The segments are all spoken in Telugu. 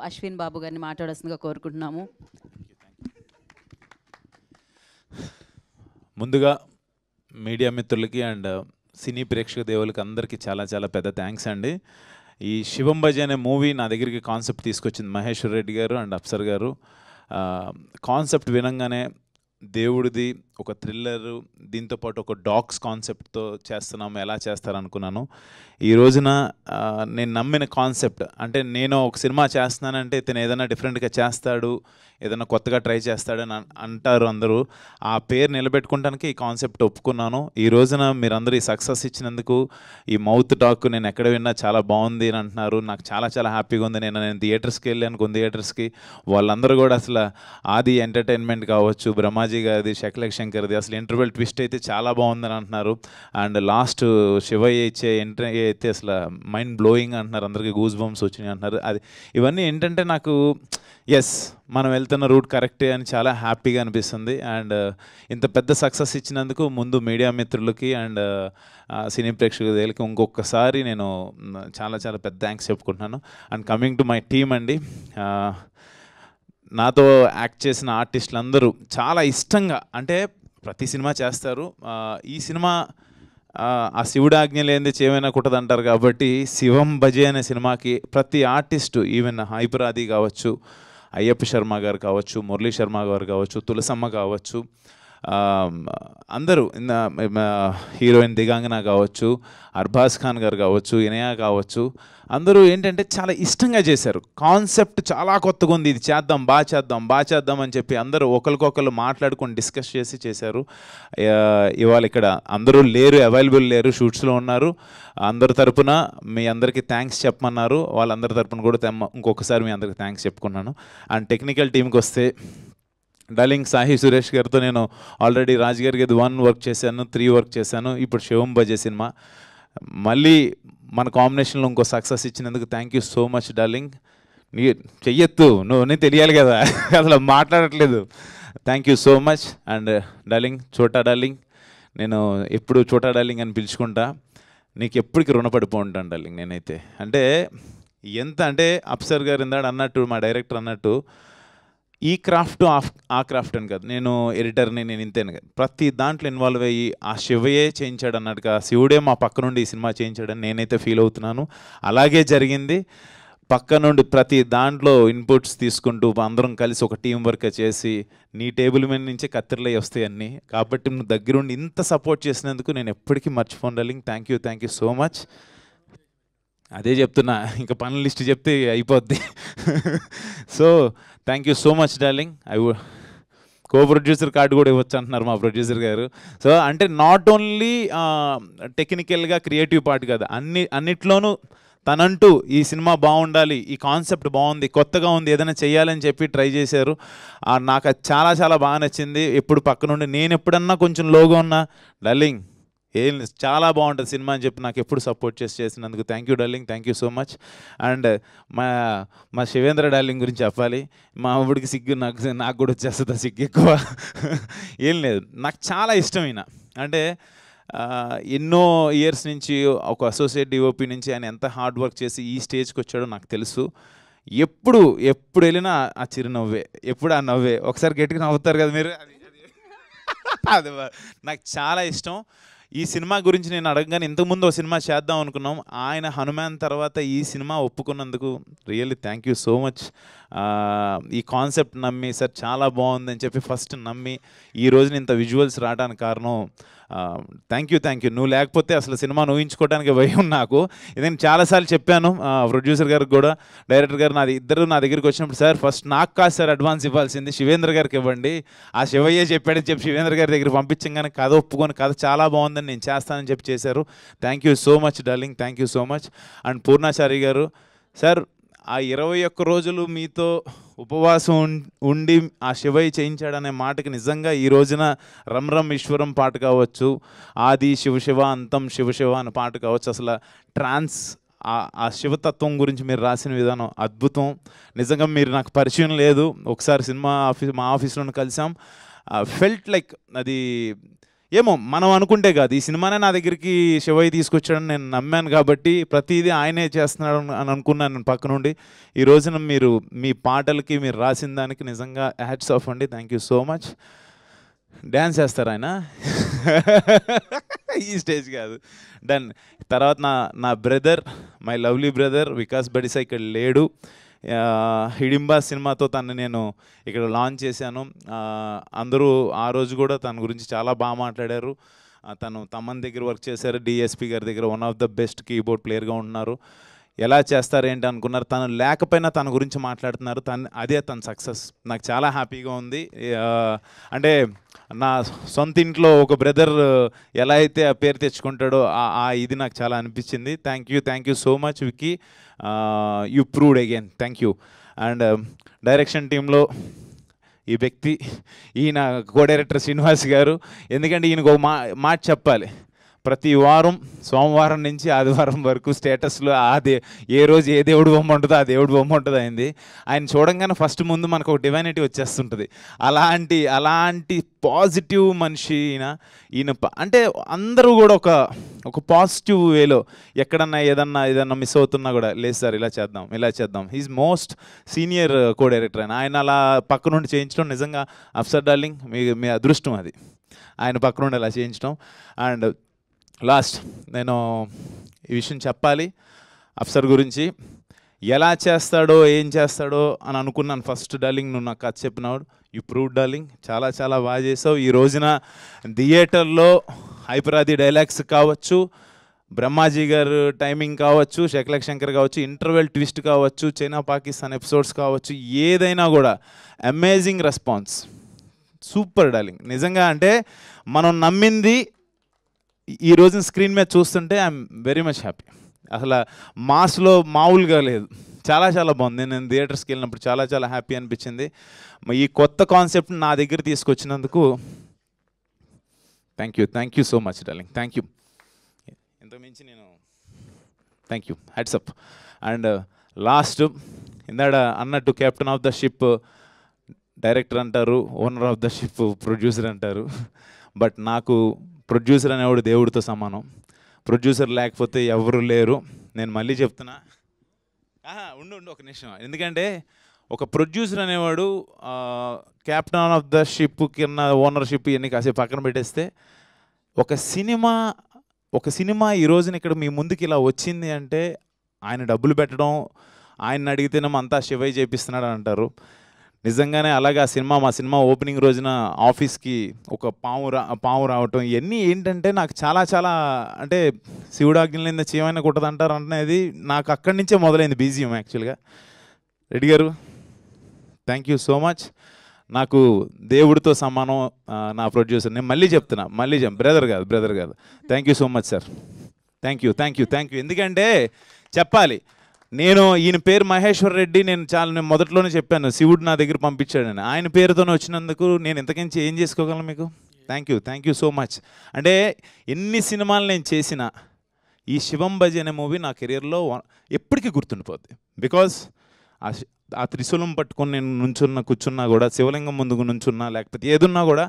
అశ్విన్ బాబు గారిని మాట్లాడాల్సిందిగా కోరుకుంటున్నాము. ముందుగా మీడియా మిత్రులకి అండ్ సినీ ప్రేక్షక దేవులకి అందరికీ చాలా చాలా పెద్ద థ్యాంక్స్ అండి. ఈ శివం భజ అనే మూవీ నా దగ్గరికి కాన్సెప్ట్ తీసుకొచ్చింది మహేశ్వర్ రెడ్డి గారు అండ్ అప్సర్ గారు. కాన్సెప్ట్ వినంగానే దేవుడిది ఒక థ్రిల్లరు, దీంతోపాటు ఒక డాగ్స్ కాన్సెప్ట్తో చేస్తున్నాము, ఎలా చేస్తారనుకున్నాను. ఈ రోజున నేను నమ్మిన కాన్సెప్ట్ అంటే నేను ఒక సినిమా చేస్తున్నానంటే ఇతను ఏదైనా డిఫరెంట్గా చేస్తాడు, ఏదైనా కొత్తగా ట్రై చేస్తాడని అంటారు అందరూ. ఆ పేరు నిలబెట్టుకోవడానికి ఈ కాన్సెప్ట్ ఒప్పుకున్నాను. ఈ రోజున మీరందరూ ఈ సక్సెస్ ఇచ్చినందుకు, ఈ మౌత్ టాక్ నేను ఎక్కడ విన్నా చాలా బాగుంది అని అంటున్నారు. నాకు చాలా చాలా హ్యాపీగా ఉంది. నేను థియేటర్స్కి వెళ్ళాను, కొన్ని థియేటర్స్కి. వాళ్ళందరూ కూడా అసలు ఆది ఎంటర్టైన్మెంట్ కావచ్చు, బ్రహ్మాజీ గారిది, శకలక్ శంకర్ది, అసలు ఇంటర్వెల్ ట్విస్ట్ అయితే చాలా బాగుందని అంటున్నారు. అండ్ లాస్ట్ శివయ్య ఇచ్చే ఎంట్రీ అయితే అసలు మైండ్ బ్లోయింగ్ అంటున్నారు. అందరికీ గూస్ బంప్స్ వచ్చినాయి అంటున్నారు. అది ఇవన్నీ ఏంటంటే నాకు ఎస్ మనం వెళ్తున్న రూట్ కరెక్టే అని చాలా హ్యాపీగా అనిపిస్తుంది. అండ్ ఇంత పెద్ద సక్సెస్ ఇచ్చినందుకు ముందు మీడియా మిత్రులకి అండ్ సినీ ప్రేక్షకులకి ఇంకొకసారి నేను చాలా చాలా పెద్ద థ్యాంక్స్ చెప్పుకుంటున్నాను. And coming to my team అండి, నాతో యాక్ట్ చేసిన ఆర్టిస్టులు అందరూ చాలా ఇష్టంగా, అంటే ప్రతి సినిమా చేస్తారు, ఈ సినిమా ఆ శివుడు ఆజ్ఞ లేనిది చేయమైనా కుట్టదంటారు కాబట్టి శివం భజే అనే సినిమాకి ప్రతి ఆర్టిస్టు, ఈవెన్ హైపరాది కావచ్చు, అయ్యప్ప శర్మ గారు కావచ్చు, మురళీ శర్మ గారు కావచ్చు, తులసమ్మ కావచ్చు, అందరూ హీరోయిన్ దిగాంగన కావచ్చు, అర్బాజ్ ఖాన్ గారు కావచ్చు, ఇనయా కావచ్చు, అందరూ ఏంటంటే చాలా ఇష్టంగా చేశారు. కాన్సెప్ట్ చాలా కొత్తగా ఉంది, ఇది చేద్దాం, బాగా చేద్దాం అని చెప్పి అందరూ ఒకరికొకరు మాట్లాడుకొని డిస్కస్ చేసి చేశారు. ఇవాళ ఇక్కడ అందరూ లేరు, అవైలబుల్ లేరు, షూట్స్లో ఉన్నారు. అందరి తరపున మీ అందరికీ థ్యాంక్స్ చెప్పమన్నారు. వాళ్ళందరి తరపున కూడా ఇంకొకసారి మీ అందరికీ థ్యాంక్స్ చెప్పుకున్నాను. అండ్ టెక్నికల్ టీంకి వస్తే డార్లింగ్ సాహి సురేష్ గారితో నేను ఆల్రెడీ రాజ్ గారికి 1 వర్క్ చేశాను, 3 వర్క్ చేశాను. ఇప్పుడు శివం భజే సినిమా మళ్ళీ మన కాంబినేషన్లో ఇంకో సక్సెస్ ఇచ్చినందుకు thank you so much darling. నీ చెయ్యొద్దు, నువ్వు తెలియాలి కదా, అసలు మాట్లాడట్లేదు. Thank you so much. And darling, చోటా డార్లింగ్, నేను ఎప్పుడు చోటా డార్లింగ్ అని పిలుచుకుంటా. నీకు ఎప్పటికీ రుణపడిపో ఉంటాను డార్లింగ్ నేనైతే. అంటే ఎంత అంటే అప్సర్ గారు ఇందాడు అన్నట్టు, మా డైరెక్టర్ అన్నట్టు, ఈ క్రాఫ్ట్ ఆ క్రాఫ్ట్ అని కాదు, నేను ఎడిటర్ని, నేను ఇంతేను కాదు, ప్రతి దాంట్లో ఇన్వాల్వ్ అయ్యి ఆ శివయే చేయించాడు అన్నట్టుగా, శివుడే మా పక్క నుండి ఈ సినిమా చేయించాడని నేనైతే ఫీల్ అవుతున్నాను. అలాగే జరిగింది. పక్క నుండి ప్రతి దాంట్లో ఇన్పుట్స్ తీసుకుంటూ అందరం కలిసి ఒక టీం వర్క్ చేసి నీ టేబుల్ మీద నుంచే కత్తిరలై వస్తాయి అన్నీ. కాబట్టి నువ్వు దగ్గరుండి ఇంత సపోర్ట్ చేసినందుకు నేను ఎప్పటికీ మర్చిపోను darling. Thank you so much. అదే చెప్తున్నా, ఇంకా పనుల లిస్ట్ చెప్తే అయిపోద్ది. So thank you so much darling. Co producer card కూడా ఇవ్వచ్చు అంటున్నారు మా ప్రొడ్యూసర్ గారు. సో అంటే నాట్ ఓన్లీ టెక్నికల్గా క్రియేటివ్ పార్ట్ కదా, అన్నిట్లోనూ తనంటూ ఈ సినిమా బాగుండాలి, ఈ కాన్సెప్ట్ బాగుంది, కొత్తగా ఉంది, ఏదైనా చేయాలని చెప్పి ట్రై చేశారు. నాకు అది చాలా చాలా బాగా నచ్చింది. ఎప్పుడు పక్క నుండి నేను ఎప్పుడన్నా కొంచెం లోగా ఉన్నా, డార్లింగ్ ఏం చాలా బాగుంటుంది సినిమా అని చెప్పి నాకు ఎప్పుడు సపోర్ట్ చేసినందుకు thank you darling. Thank you so much. And మా శివేంద్ర డార్లింగ్ గురించి చెప్పాలి. మా ఊడికి సిగ్గు, నాకు కూడా వచ్చేస్తుంది సిగ్గు ఎక్కువ. ఏం లేదు, నాకు చాలా ఇష్టమైన, అంటే ఎన్నో ఇయర్స్ నుంచి ఒక అసోసియేట్ డిఓపి నుంచి ఆయన ఎంత హార్డ్ వర్క్ చేసి ఈ స్టేజ్కి వచ్చాడో నాకు తెలుసు. ఎప్పుడు వెళ్ళినా ఆ చిరునవ్వే, ఎప్పుడు ఆ నవ్వే. ఒకసారి గట్టిగా నవ్వుతారు కదా మీరు, అది నాకు చాలా ఇష్టం. ఈ సినిమా గురించి నేను అడగగానే ఇంతకుముందు ఒక సినిమా చేద్దాం అనుకున్నాం, ఆయన హనుమాన్ తర్వాత ఈ సినిమా ఒప్పుకున్నందుకు really thank you so much. ఈ కాన్సెప్ట్ నమ్మి సార్ చాలా బాగుందని చెప్పి ఫస్ట్ నమ్మి ఈ రోజున ఇంత విజువల్స్ రావడానికి కారణం థ్యాంక్ యూ. నువ్వు లేకపోతే అసలు సినిమాను ఊహించుకోవడానికి భయం నాకు. ఇదని చాలాసార్లు చెప్పాను ప్రొడ్యూసర్ గారికి కూడా, డైరెక్టర్ గారు ఇద్దరు నా దగ్గరికి వచ్చినప్పుడు, సార్ ఫస్ట్ నాకు కాదు సార్ అడ్వాన్స్ ఇవ్వాల్సింది, శివేంద్ర గారికి ఇవ్వండి, ఆ శివయ్య చెప్పాడని చెప్పి శివేంద్ర గారి దగ్గర పంపించగానే కథ ఒప్పుకొని కథ చాలా బాగుందని నేను చేస్తానని చెప్పి చేశారు. Thank you so much darling. Thank you so much. And Purnachari గారు, సార్ ఆ 21 రోజులు మీతో ఉపవాసం ఉండి ఆ శివయ్య చేయించాడనే మాటకి నిజంగా ఈ రోజున రమ్ రమ్ ఈశ్వరం పాట కావచ్చు, ఆది శివ అంతం శివ అనే పాట కావచ్చు, అసలు ట్రాన్స్ ఆ శివతత్వం గురించి మీరు రాసిన విధానం అద్భుతం. నిజంగా మీరు నాకు పరిచయం లేదు, ఒకసారి మా ఆఫీస్లో కలిసాం, ఫెల్ట్ లైక్ అది ఏమో మనం అనుకుంటే కాదు, ఈ సినిమానే నా దగ్గరికి శివయ్య తీసుకొచ్చాడని నేను నమ్మాను కాబట్టి ప్రతిదీ ఆయనే చేస్తున్నాడు అని అనుకున్నాను నేను పక్క నుండి. ఈ రోజున మీరు మీ పాటలకి మీరు రాసిన దానికి నిజంగా హ్యాట్స్ ఆఫ్ అండి. Thank you so much. Dance చేస్తారు ఆయన ఈ స్టేజ్ కాదు. డన్. తర్వాత నా brother, my lovely brother Vikas Badisa ఇక్కడ లేడు. హిడింబా సినిమాతో తను నేను ఇక్కడ లాంచ్ చేశాను. అందరూ ఆ రోజు కూడా తన గురించి చాలా బాగా మాట్లాడారు. తను తమన్ దగ్గర వర్క్ చేశారు, డిఎస్పి గారి దగ్గర one of the best keyboard ప్లేయర్గా ఉన్నారు. ఎలా చేస్తారు ఏంటి అనుకున్నారు, తను లేకపోయినా తన గురించి మాట్లాడుతున్నారు. అదే తన సక్సెస్. నాకు చాలా హ్యాపీగా ఉంది. అంటే నా సొంత ఇంట్లో ఒక బ్రదర్ ఎలా అయితే ఆ పేరు తెచ్చుకుంటాడో ఇది నాకు చాలా అనిపించింది. Thank you so much Vicky. You proved again. Thank you. And direction టీంలో ఈ వ్యక్తి, ఈయన కో డైరెక్టర్ శ్రీనివాస్ గారు. ఎందుకంటే ఈయనకు ఒక మాట చెప్పాలి. ప్రతి వారం సోమవారం నుంచి ఆదివారం వరకు స్టేటస్లో ఏ రోజు ఏ దేవుడు బొమ్మ ఉంటుందో ఆ దేవుడు బొమ్మ ఉంటుంది అయింది. ఆయన చూడంగానే ఫస్ట్ ముందు మనకు ఒక డివైనిటీ వచ్చేస్తుంటుంది. అలాంటి పాజిటివ్ మనిషి ఈయన. అంటే అందరూ కూడా ఒక పాజిటివ్ వేలో ఎక్కడన్నా ఏదన్నా మిస్ అవుతున్నా కూడా, లేదు సార్ ఇలా చేద్దాం. He's most senior co director. ఆయన అలా పక్క నుండి చేయించడం నిజంగా అఫ్సర్ డార్లింగ్ మీ అదృష్టం అది, ఆయన పక్క నుండి అలా చేయించడం. అండ్ లాస్ట్ నేను ఈ విషయం చెప్పాలి అఫ్సర్ గురించి. ఎలా చేస్తాడో ఏం చేస్తాడో అని అనుకున్నాను ఫస్ట్. డార్లింగ్ నువ్వు నాకు కథ చెప్పినాడు. You prove darling. చాలా చాలా బాగా చేసావు. ఈ రోజున థియేటర్లో హైపరాది డైలాగ్స్ కావచ్చు, బ్రహ్మాజీ గారు టైమింగ్ కావచ్చు, శకలక్ శంకర్ కావచ్చు, ఇంటర్వెల్ ట్విస్ట్ కావచ్చు, చైనా పాకిస్తాన్ ఎపిసోడ్స్ కావచ్చు, ఏదైనా కూడా అమేజింగ్ రెస్పాన్స్. Super darling. నిజంగా అంటే మనం నమ్మింది ఈ రోజున స్క్రీన్ మీద చూస్తుంటే ఐఎమ్ వెరీ మచ్ హ్యాపీ. అసలు మాస్లో మామూలుగా లేదు. చాలా చాలా బాగుంది. నేను థియేటర్స్కి వెళ్ళినప్పుడు చాలా చాలా హ్యాపీ అనిపించింది. ఈ కొత్త కాన్సెప్ట్ని నా దగ్గర తీసుకొచ్చినందుకు thank you so much darling. Thank you. ఇంతకుమించి నేను thank you. Hats off. And last ఇందాడ అన్నట్టు captain of the ship director అంటారు, owner of the ship producer అంటారు. బట్ నాకు ప్రొడ్యూసర్ అనేవాడు దేవుడితో సమానం. ప్రొడ్యూసర్ లేకపోతే ఎవరు లేరు. నేను మళ్ళీ చెప్తున్నా, ఉండు ఒక నిమిషం. ఎందుకంటే ఒక ప్రొడ్యూసర్ అనేవాడు కెప్టెన్ ఆఫ్ ద షిప్ కింద ఓనర్షిప్ ఇవన్నీ కాసేపు పక్కన పెట్టేస్తే, ఒక సినిమా ఈ రోజున ఇక్కడ మీ ముందుకి ఇలా వచ్చింది అంటే ఆయన డబ్బులు పెట్టడం, ఆయన అడిగితేనేమో అంతా శివయ్య చేపిస్తున్నాడు అని అంటారు. నిజంగానే అలాగే మా సినిమా ఓపెనింగ్ రోజున ఆఫీస్కి ఒక పాము రావటం, ఇవన్నీ ఏంటంటే నాకు చాలా చాలా అంటే శివుడాజ్ఞలేని చీమైనా కుట్టదంటారు అనేది నాకు అక్కడి నుంచే మొదలైంది బీజిఎం యాక్చువల్గా. Reddy garu thank you so much. నాకు దేవుడితో సమానం నా ప్రొడ్యూసర్. నేను మళ్ళీ చెప్తున్నా, బ్రదర్ కాదు. Thank you so much sir. Thank you. ఎందుకంటే చెప్పాలి, నేను ఈయన పేరు మహేశ్వర్ రెడ్డి. నేను మొదట్లోనే చెప్పాను శివుడు నా దగ్గర పంపించాడని. ఆయన పేరుతోనే వచ్చినందుకు నేను ఇంతకించి ఏం చేసుకోగలను మీకు. Thank you so much. అంటే ఎన్ని సినిమాలు నేను చేసినా ఈ శివం బజీ అనే మూవీ నా కెరియర్లో ఎప్పటికీ గుర్తుండిపోద్ది. బికాజ్ ఆ త్రిశూలం పట్టుకొని నేను కూర్చున్నా కూడా, శివలింగం ముందుకు నుంచున్నా, లేకపోతే ఏదున్నా కూడా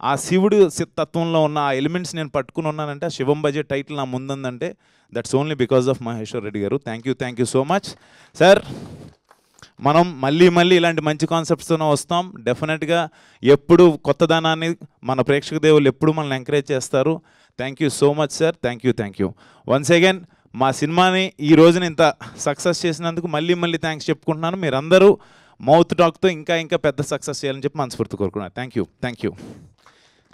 ఆ శివుడు తత్వంలో ఉన్న ఆ ఎలిమెంట్స్ నేను పట్టుకుని ఉన్నానంటే, ఆ శివం బజీ టైటిల్ నా ముందుందంటే that's only because of Maheshwar Reddy garu. Thank you so much sir. మనం మళ్ళీ ఇలాంటి మంచి కాన్సెప్ట్స్తోనే వస్తాం. డెఫినెట్గా ఎప్పుడు కొత్తదనాన్ని మన ప్రేక్షక దేవులు ఎప్పుడు మనల్ని ఎంకరేజ్ చేస్తారు. Thank you so much sir. Thank you once again. మా సినిమాని ఈ రోజున ఇంత సక్సెస్ చేసినందుకు మళ్ళీ థ్యాంక్స్ చెప్పుకుంటున్నాను. మీరందరూ మౌత్ టాక్తో ఇంకా పెద్ద సక్సెస్ చేయాలని చెప్పి మనస్ఫూర్తి కోరుకున్నాను. Thank you.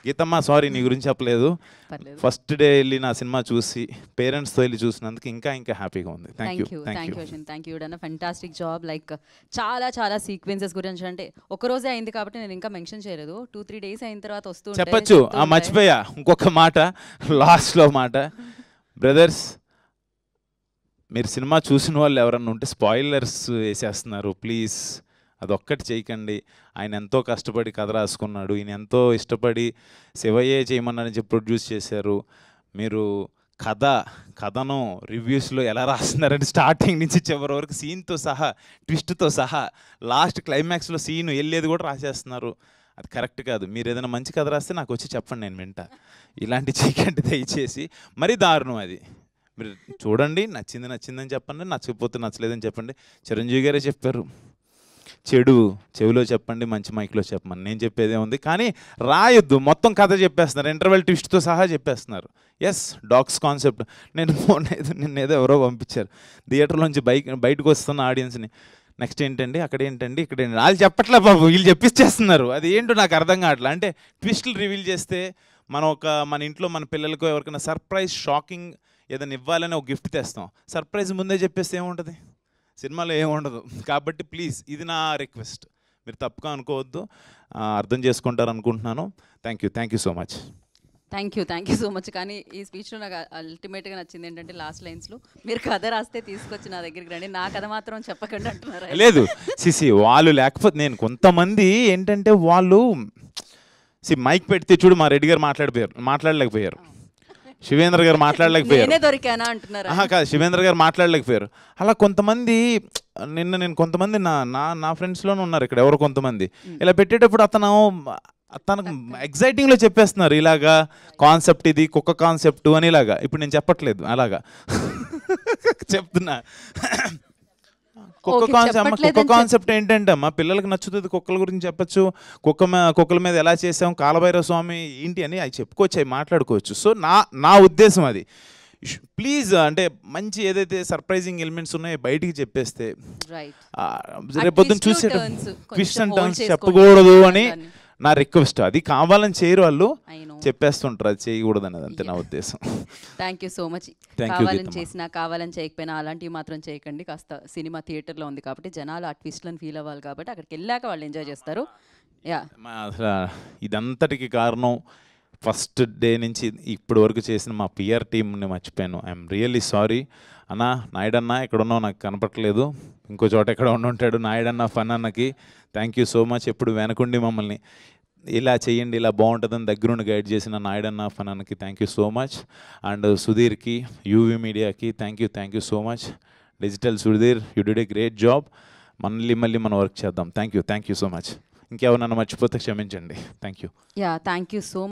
గీతమ్మ సారీ నీ గురించి చెప్పలేదు. ఫస్ట్ డే వెళ్ళి నా సినిమా చూసి పేరెంట్స్తో వెళ్ళి చూసినందుకు ఇంకా హ్యాపీగా ఉంది. Thank you done fantastic job. Like చాలా సీక్వెన్సెస్ గురించి అంటే ఒక రోజే అయింది కాబట్టి నేను ఇంకా మెన్షన్ చేయలేదు. 2-3 days అయిన తర్వాత వస్తూ చెప్పచ్చు. మర్చిపోయా ఇంకొక మాట, లాస్ట్లో మాట. బ్రదర్స్, మీరు సినిమా చూసిన వాళ్ళు ఎవరన్నా ఉంటే స్పాయిలర్స్ వేసేస్తున్నారు. ప్లీజ్ అదొక్కటి చేయకండి. ఆయన ఎంతో కష్టపడి కథ రాసుకున్నాడు. ఈయన ఎంతో ఇష్టపడి శివయ్యే చేయమన్నారని చెప్పి ప్రొడ్యూస్ చేశారు. మీరు కథను రివ్యూస్లో ఎలా రాస్తున్నారంటే స్టార్టింగ్ నుంచి చివరి వరకు సీన్తో సహా, ట్విస్ట్తో సహా, లాస్ట్ క్లైమాక్స్లో సీన్ వెళ్ళేది కూడా రాసేస్తున్నారు. అది కరెక్ట్ కాదు. మీరు ఏదైనా మంచి కథ రాస్తే నాకు వచ్చి చెప్పండి, నేను వింటా. ఇలాంటి చీకంటి దయచేసి మరీ దారుణం అది. మీరు చూడండి, నచ్చిందని చెప్పండి, నచ్చకపోతే నచ్చలేదని చెప్పండి. చిరంజీవి గారే చెప్పారు, చెడు చెవిలో చెప్పండి, మంచి మైక్లో చెప్పమని. నేను చెప్పేదే ఉంది, కానీ రాయొద్దు. మొత్తం కథ చెప్పేస్తున్నారు, ఇంటర్వెల్ ట్విస్ట్తో సహా చెప్పేస్తున్నారు. Yes, dogs concept. నిన్నేదో ఎవరో పంపించారు థియేటర్లోంచి బయటకు వస్తున్న ఆడియన్స్ని. నెక్స్ట్ ఏంటండి, అక్కడ ఏంటండి, ఇక్కడ ఏంటి, వాళ్ళు చెప్పట్లే బాబు, వీళ్ళు చెప్పిచ్చేస్తున్నారు. అది ఏంటో నాకు అర్థం కావట్లే. అంటే ట్విస్టులు రివీల్ చేస్తే మన ఇంట్లో మన పిల్లలకు ఎవరికైనా సర్ప్రైజ్, షాకింగ్ ఏదైనా ఇవ్వాలని ఒక గిఫ్ట్ తెస్తాం. సర్ప్రైజ్ ముందే చెప్పేస్తే ఏముంటుంది, సినిమాలో ఏముండదు. కాబట్టి ప్లీజ్, ఇది నా రిక్వెస్ట్, మీరు తప్పుగా అనుకోవద్దు, అర్థం చేసుకుంటారు అనుకుంటున్నాను. Thank you so much. Thank you so much. కానీ ఈ స్పీచ్లో నాకు అల్టిమేట్గా నచ్చింది ఏంటంటే లాస్ట్ లైన్స్లో, మీరు కథ రాస్తే తీసుకొచ్చి నా దగ్గరికి రండి, నా కథ మాత్రం చెప్పకండి అంటున్నారు. లేదు వాళ్ళు లేకపోతే నేను, కొంతమంది ఏంటంటే వాళ్ళు మైక్ పెడితే చూడు, మా రెడ్డి గారు మాట్లాడలేకపోయారు, శివేంద్ర గారు మాట్లాడలేకపోయారు, దొరికానా అంటున్నారు. కాదు, శివేంద్ర గారు మాట్లాడలేకపోయారు. అలా కొంతమంది నేను కొంతమంది నా ఫ్రెండ్స్లోనే ఉన్నారు ఇక్కడ, ఎవరు కొంతమంది ఇలా పెట్టేటప్పుడు తనకు ఎగ్జైటింగ్లో చెప్పేస్తున్నారు, ఇలాగా కాన్సెప్ట్, ఇది కుక్క కాన్సెప్ట్ అని. ఇలాగా ఇప్పుడు నేను చెప్పట్లేదు, అలాగా చెప్తున్నా. కుక్క కాన్సెప్ట్ ఏంటంటే అమ్మా, పిల్లలకు నచ్చుతుంది, కుక్కల గురించి చెప్పచ్చు, కుక్కల మీద ఎలా చేసాం, కాలభైరవ స్వామి ఏంటి అని అవి చెప్పుకోవచ్చు, అవి మాట్లాడుకోవచ్చు. సో నా ఉద్దేశం అది. ప్లీజ్, అంటే మంచి ఏదైతే సర్ప్రైజింగ్ ఎలిమెంట్స్ ఉన్నాయో బయటికి చెప్పేస్తే, రేపొద్దున చూసే ట్విస్ట్ అండ్ టర్న్స్ చెప్పకూడదు అని నా రిక్వెస్ట్. అది కావాలని చేయరు వాళ్ళు, చెప్పేస్తుంటారు, అది చేయకూడదు అనేది, అంతే నా ఉద్దేశం. Thank you so much. కావాలని చేయకపోయినా అలాంటివి మాత్రం చేయకండి. కాస్త సినిమా థియేటర్లో ఉంది కాబట్టి జనాలు ఆ ట్విస్ట్లను ఫీల్ అవ్వాలి, కాబట్టి అక్కడికి వెళ్ళాక వాళ్ళు ఎంజాయ్ చేస్తారు. అసలు ఇదంతటికి కారణం ఫస్ట్ డే నుంచి ఇప్పటి వరకు చేసిన మా పిఆర్ టీమ్ని మర్చిపోయాను. ఐఎమ్ రియల్లీ సారీ అన్న. నాయుడన్న ఇక్కడ ఉన్నావు, నాకు కనపట్లేదు, ఇంకో చోట ఎక్కడ ఉంటాడు. నాయుడన్న ఫన్ అన్నకి థ్యాంక్ యూ సో మచ్. ఎప్పుడు వెనకుండి మమ్మల్ని ఇలా చేయండి, ఇలా బాగుంటుందని దగ్గరుండి గైడ్ చేసిన నాయుడన్న ఫన్ అన్నకి thank you so much. And సుధీర్కి, యూవీ మీడియాకి thank you so much. Digital Sudheer, you did a great job. మళ్ళీ మనం వర్క్ చేద్దాం. Thank you so much. ఇంకెవరన్నా మర్చిపోతే క్షమించండి. Thank you so